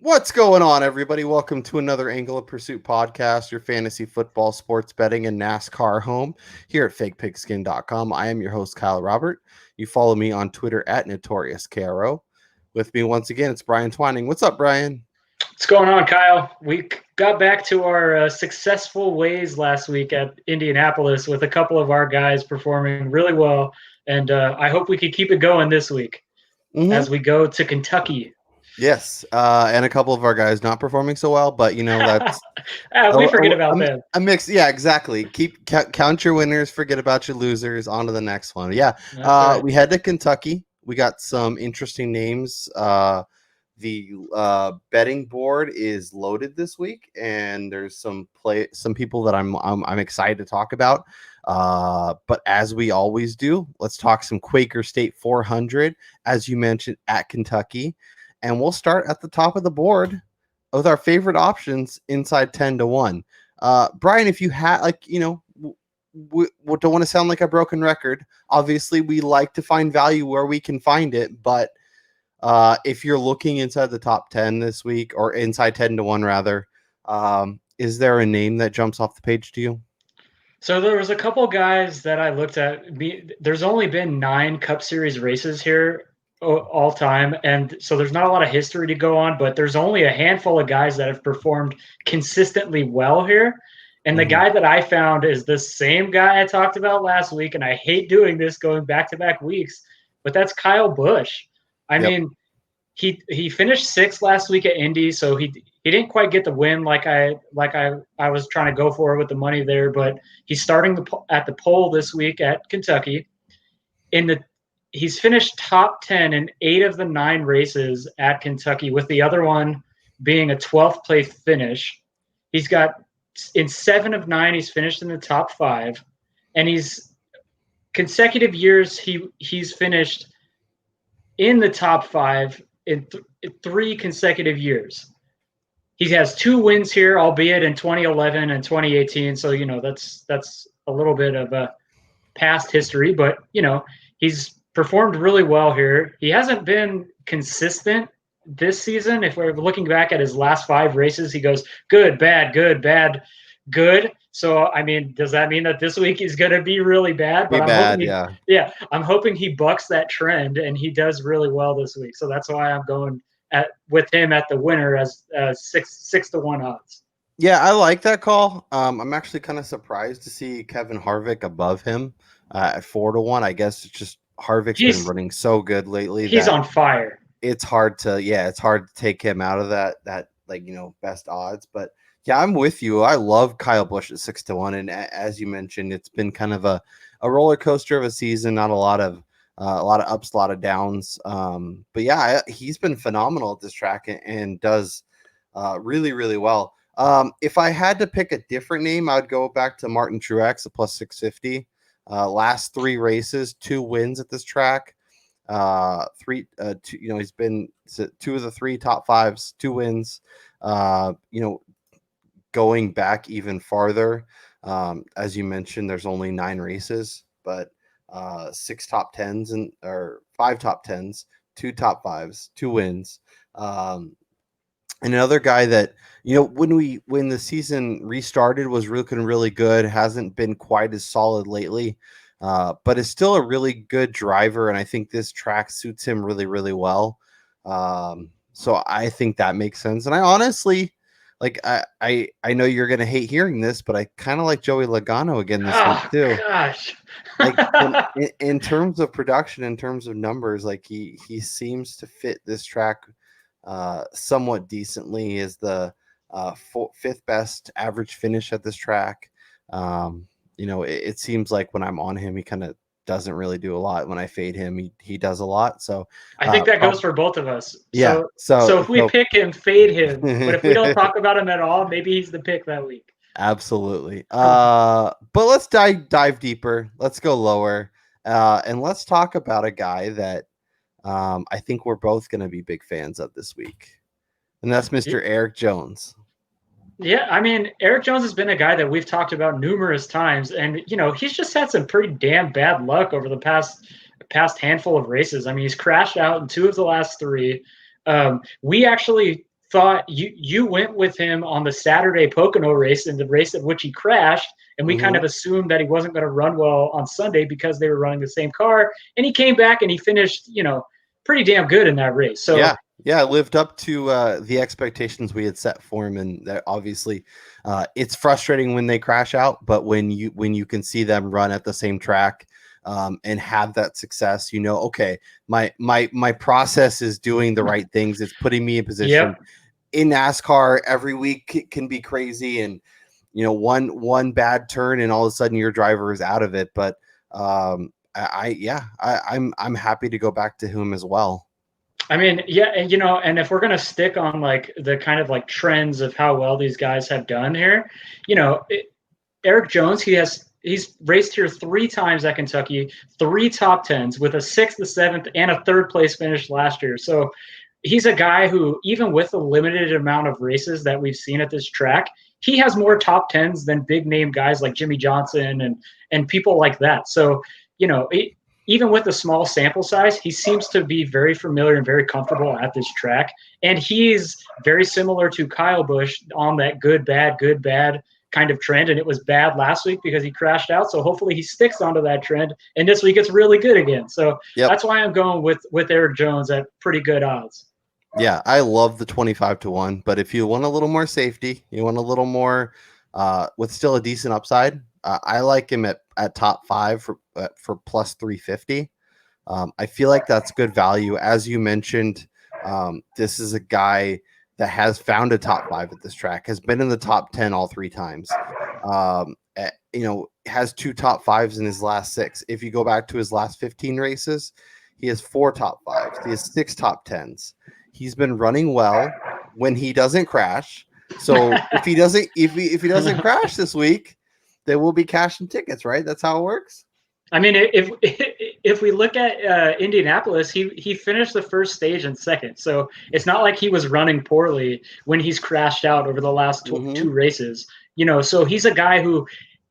What's going on, everybody? Welcome to another Angle of Pursuit podcast, your fantasy football, sports betting, and NASCAR home here at fakepigskin.com. I am your host, Kyle Robert. You follow me on Twitter at NotoriousKRO. With me once again, it's Brian Twining. What's up, Brian? What's going on, Kyle? We got back to our successful ways last week at Indianapolis with a couple of our guys performing really well, and I hope we could keep it going this week as we go to Kentucky. Yes, and a couple of our guys not performing so well, but that's we forget about them. A mix, yeah, exactly. Count your winners, forget about your losers. On to the next one. Yeah, right. We head to Kentucky. We got some interesting names. The betting board is loaded this week, and there's some people that I'm excited to talk about. But as we always do, let's talk some Quaker State 400, as you mentioned, at Kentucky. And we'll start at the top of the board with our favorite options inside 10-1. Brian, if you had, we don't want to sound like a broken record. Obviously, we like to find value where we can find it. But if you're looking inside the top 10 this week, or inside 10-1 rather, is there a name that jumps off the page to you? So there was a couple guys that I looked at. There's only been 9 Cup Series races here all time, and so there's not a lot of history to go on, but there's only a handful of guys that have performed consistently well here. And the guy that I found is the same guy I talked about last week, and I hate doing this going back-to-back weeks, but that's Kyle Busch. I mean, he finished 6th last week at Indy, so he didn't quite get the win like I was trying to go for with the money there, but he's starting at the pole this week at Kentucky. He's finished top 10 in 8 of the 9 races at Kentucky, with the other one being a 12th place finish. He's got in 7 of 9, he's finished in the top 5, and he's consecutive years he's finished in the top 5 in 3 consecutive years. He has 2 wins here, albeit in 2011 and 2018. So that's a little bit of a past history, but he's performed really well here. He hasn't been consistent this season. If we're looking back at his last 5 races, he goes good, bad, good, bad, good. So, I mean, does that mean that this week he's going to be really bad? But I'm hoping he bucks that trend and he does really well this week. So that's why I'm going with him at the winner as 6-1 odds. Yeah, I like that call. I'm actually kind of surprised to see Kevin Harvick above him at 4-1. I guess it's just Harvick's been running so good lately. He's on fire. It's hard to take him out of that best odds. But yeah, I'm with you. I love Kyle Busch at 6-1, and as you mentioned, it's been kind of a roller coaster of a season. Not a lot of ups, a lot of downs. But yeah, he's been phenomenal at this track and does really, really well. If I had to pick a different name, I would go back to Martin Truex, a plus 650. Last 3 races, 2 wins at this track. He's been 2 of the 3 top 5s, 2 wins. Going back even farther, as you mentioned, there's only 9 races, but 6 top 10s or 5 top 10s, 2 top 5s, 2 wins. And another guy that, when the season restarted was looking really good, hasn't been quite as solid lately, but is still a really good driver. And I think this track suits him really, really well. So I think that makes sense. And I honestly, I know you're going to hate hearing this, but I kind of like Joey Logano again this week too. Gosh. in terms of production, in terms of numbers, he seems to fit this track somewhat decently. Is the 5th best average finish at this track. It seems like when I'm on him, he kind of doesn't really do a lot. When I fade him, he does a lot. So I think that goes for both of us. Yeah. So if we pick him, fade him. But if we don't talk about him at all, maybe he's the pick that week. Absolutely. But let's dive deeper. Let's go lower. And let's talk about a guy that I think we're both going to be big fans of this week. And that's Mr. Eric Jones. Yeah, I mean, Eric Jones has been a guy that we've talked about numerous times, and he's just had some pretty damn bad luck over the past handful of races. I mean, he's crashed out in 2 of the last 3. We actually thought you went with him on the Saturday Pocono race, in the race at which he crashed, and we kind of assumed that he wasn't going to run well on Sunday because they were running the same car. And he came back and he finished, pretty damn good in that race. So yeah, lived up to the expectations we had set for him, and that obviously it's frustrating when they crash out, but when you can see them run at the same track and have that success, okay, my process is doing the right things. It's putting me in position. Yep. In NASCAR, every week can be crazy, and one bad turn, and all of a sudden your driver is out of it. But I'm happy to go back to him as well. I mean, yeah, and if we're gonna stick on like the kind of like trends of how well these guys have done here, Eric Jones, he's raced here 3 times at Kentucky, 3 top 10s with a 6th, a 7th, and a 3rd place finish last year. So he's a guy who, even with the limited amount of races that we've seen at this track, he has more top 10s than big name guys like Jimmy Johnson and people like that. So, even with the small sample size, he seems to be very familiar and very comfortable at this track. And he's very similar to Kyle Busch on that good, bad kind of trend. And it was bad last week because he crashed out. So hopefully he sticks onto that trend. And this week it's really good again. So That's why I'm going with Eric Jones at pretty good odds. Yeah, I love the 25-1. But if you want a little more safety, you want a little more with still a decent upside, I like him at top 5 for plus 350. I feel like that's good value. As you mentioned, this is a guy that has found a top 5 at this track, has been in the top 10 all 3 times. Has 2 top 5s in his last 6. If you go back to his last 15 races, he has 4 top 5s. He has 6 top 10s. He's been running well when he doesn't crash. So if he doesn't crash this week, they will be cashing tickets, right? That's how it works. I mean, if we look at Indianapolis, he finished the first stage in 2nd, so it's not like he was running poorly when he's crashed out over the last 2 races. So he's a guy who,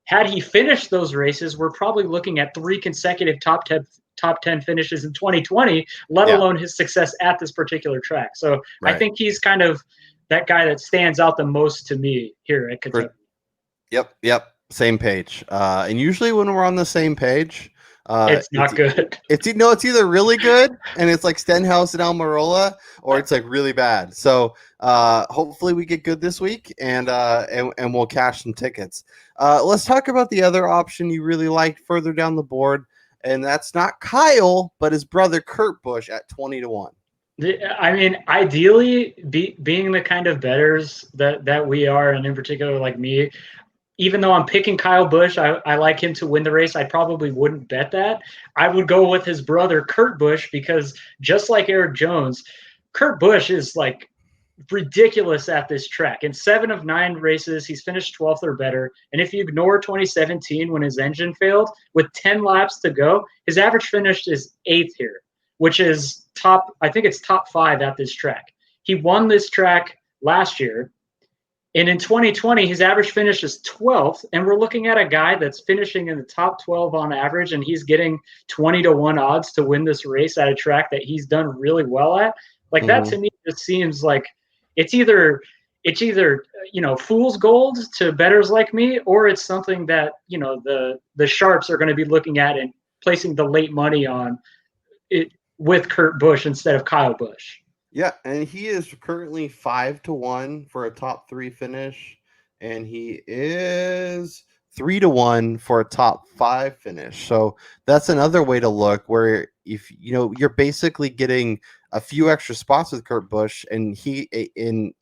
had he finished those races, we're probably looking at 3 consecutive top 10 finishes in 2020, let alone his success at this particular track. So right. I think he's kind of that guy that stands out the most to me here at Kentucky. Yep. Same page. And usually when we're on the same page, it's not good. It's either really good and it's like Stenhouse and Almirola, or it's like really bad. So hopefully we get good this week and we'll cash some tickets. Let's talk about the other option you really liked further down the board, and that's not Kyle, but his brother Kurt Busch at 20-1. I mean, ideally, being the kind of bettors that we are, and in particular like me, even though I'm picking Kyle Busch, I like him to win the race. I probably wouldn't bet that. I would go with his brother, Kurt Busch, because just like Eric Jones, Kurt Busch is like ridiculous at this track. In 7 of 9 races, he's finished 12th or better. And if you ignore 2017 when his engine failed, with 10 laps to go, his average finish is 8th here, which is top 5 at this track. He won this track last year. And in 2020, his average finish is 12th, and we're looking at a guy that's finishing in the top 12 on average, and he's getting 20-1 odds to win this race at a track that he's done really well at. Like that to me just seems like it's either fool's gold to bettors like me, or it's something that the sharps are going to be looking at and placing the late money on it with Kurt Busch instead of Kyle Busch. Yeah, and he is currently 5-1 for a top 3 finish, and he is 3-1 for a top 5 finish. So that's another way to look, where if you're basically getting a few extra spots with Kurt Busch, and he in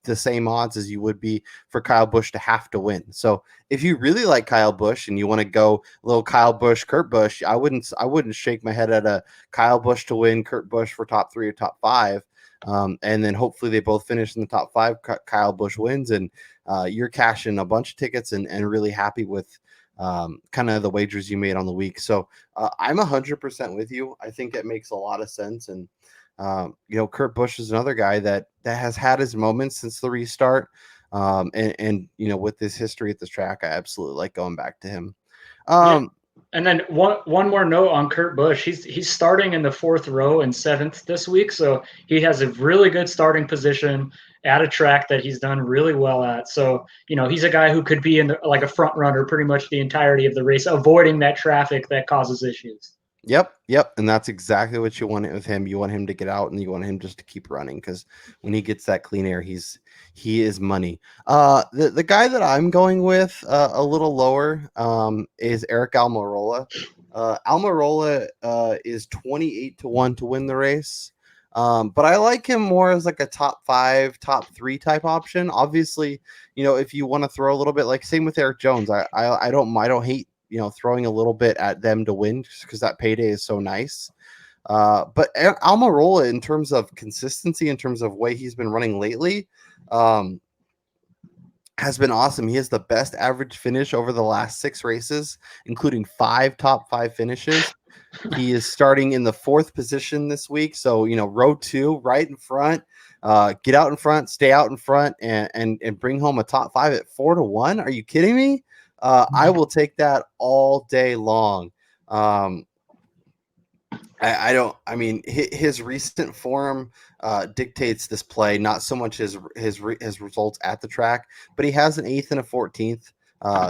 the same odds as you would be for Kyle Busch to have to win. So if you really like Kyle Busch and you want to go a little Kyle Busch, Kurt Busch, I wouldn't shake my head at a Kyle Busch to win, Kurt Busch for top 3 or top 5. And then hopefully they both finish in the top 5. Kyle Busch wins, and you're cashing a bunch of tickets and really happy with kind of the wagers you made on the week. So I'm 100% with you. I think it makes a lot of sense. And Kurt Busch is another guy that has had his moments since the restart. And with this history at this track, I absolutely like going back to him. And then one more note on Kurt Busch. He's starting in the 4th row and 7th this week, so he has a really good starting position. at a track that he's done really well at. So, he's a guy who could be in like a front runner pretty much the entirety of the race, avoiding that traffic that causes issues. Yep. And that's exactly what you want with him. You want him to get out and you want him just to keep running, because when he gets that clean air, he is money. The guy that I'm going with a little lower is Eric Almirola. Almirola is 28-1 to win the race. But I like him more as like a top 5, top 3 type option. Obviously, if you want to throw a little bit, like same with Eric Jones, I don't hate throwing a little bit at them to win, just because that payday is so nice. But Almirola, in terms of consistency, in terms of way he's been running lately, has been awesome. He has the best average finish over the last 6 races, including 5 top 5 finishes. He is starting in the 4th position this week. So, row 2, right in front. Get out in front, stay out in front, and bring home a top 5 at 4-1. Are you kidding me? I will take that all day long. His recent form dictates this play, not so much his results at the track, but he has an 8th and a 14th.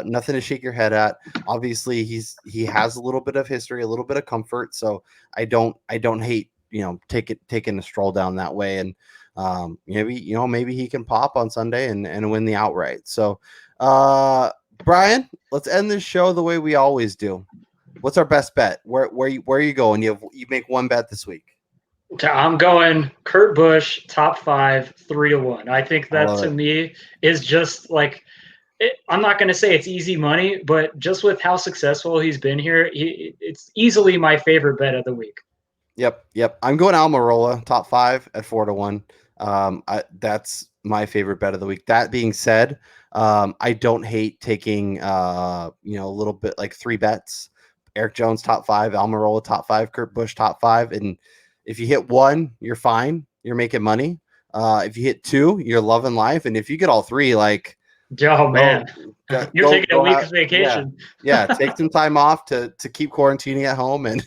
Nothing to shake your head at. Obviously, he has a little bit of history, a little bit of comfort. So I don't hate taking a stroll down that way, and maybe he can pop on Sunday and win the outright. So Brian, let's end this show the way we always do. What's our best bet? Where are you going? You make one bet this week. I'm going Kurt Busch, top 5, 3-1. I think that to me is just like, I'm not going to say it's easy money, but just with how successful he's been here, it's easily my favorite bet of the week. Yep. I'm going Almirola, top 5 at 4-1. That's my favorite bet of the week. That being said, I don't hate taking a little bit, like 3 bets. Eric Jones top 5, Almirola top 5, Kurt Busch top 5, and if you hit 1, you're fine. You're making money. If you hit 2, you're loving life, and if you get all 3, like, oh man, you're taking a week's vacation. Yeah, take some time off to keep quarantining at home and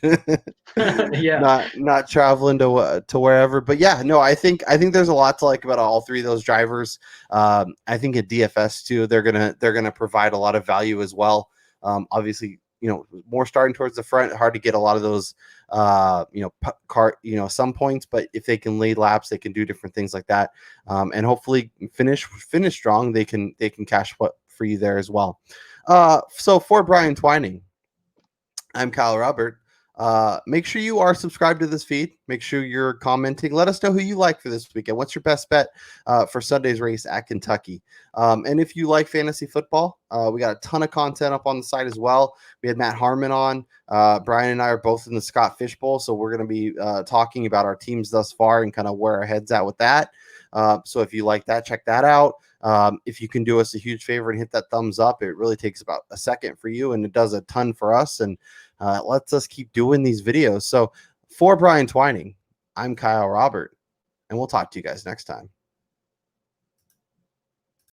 not traveling to wherever. But yeah, no, I think there's a lot to like about all 3 of those drivers. I think at DFS too, they're gonna provide a lot of value as well. Obviously, more starting towards the front, hard to get a lot of those some points, but if they can lead laps, they can do different things like that, and hopefully finish strong. They can cash for you there as well. So for Brian Twining, I'm Kyle Robert. Make sure you are subscribed to this feed. Make sure you're commenting. Let us know who you like for this weekend. What's your best bet for Sunday's race at Kentucky? And if you like fantasy football, we got a ton of content up on the site as well. We had Matt Harmon on. Brian and I are both in the Scott Fish Bowl, so we're going to be talking about our teams thus far and kind of where our head's at with that. So if you like that, check that out. If you can do us a huge favor and hit that thumbs up, it really takes about a second for you, and it does a ton for us, and lets us keep doing these videos. So for Brian Twining, I'm Kyle Robert, and we'll talk to you guys next time.